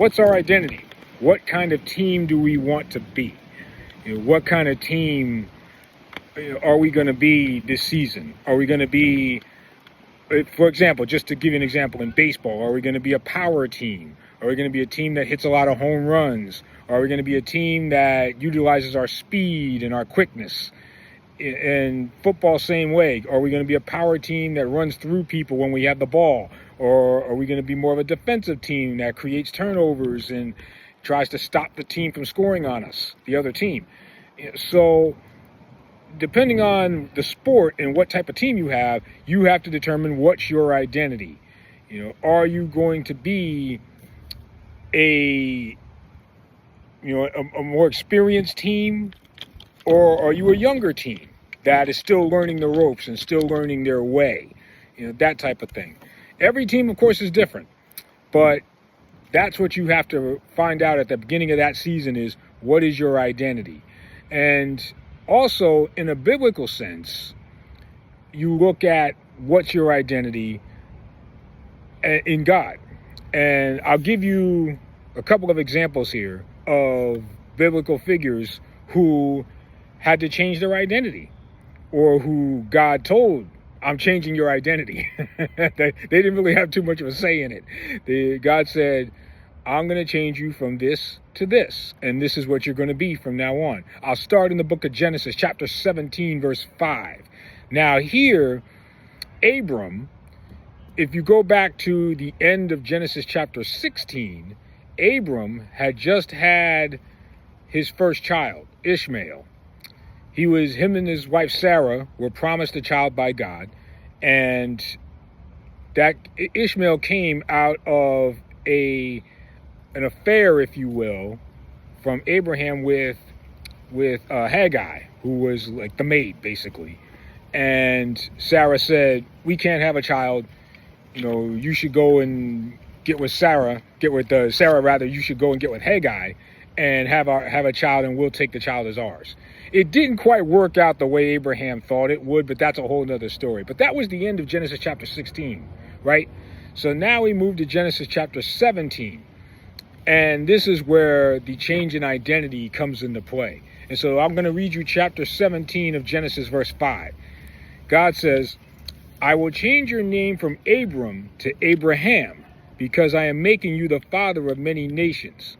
What's our identity? What kind of team do we want to be? What kind of team are we going to be this season? Are we going to be, for example, just to give you an example, in baseball, are we going to be a power team? Are we going to be a team that hits a lot of home runs? Are we going to be a team that utilizes our speed and our quickness? In football, same way. Are we going to be a power team that runs through people when we have the ball? Or are we going to be more of a defensive team that creates turnovers and tries to stop the team from scoring on us, the other team? So depending on the sport and what type of team you have to determine what's your identity. Are you going to be a more experienced team, or are you a younger team that is still learning the ropes and still learning their way? That type of thing. Every team, of course, is different, but that's what you have to find out at the beginning of that season is, what is your identity? And also, in a biblical sense, you look at what's your identity in God. And I'll give you a couple of examples here of biblical figures who had to change their identity, or who God told, I'm changing your identity. They didn't really have too much of a say in it. God said, I'm going to change you from this to this, and this is what you're going to be from now on. I'll start in the book of Genesis, chapter 17, verse 5. Now here, Abram, if you go back to the end of Genesis chapter 16, Abram had just had his first child, Ishmael. Him and his wife Sarah were promised a child by God, and that Ishmael came out of an affair, if you will, from Abraham with Hagar, who was like the maid, basically. And Sarah said, we can't have a child. You should go and you should go and get with Hagar and have a child, and we'll take the child as ours. It didn't quite work out the way Abraham thought it would, but that's a whole nother story. But that was the end of Genesis chapter 16, right? So now we move to Genesis chapter 17. And this is where the change in identity comes into play. And so I'm going to read you chapter 17 of Genesis, verse 5. God says, I will change your name from Abram to Abraham, because I am making you the father of many nations.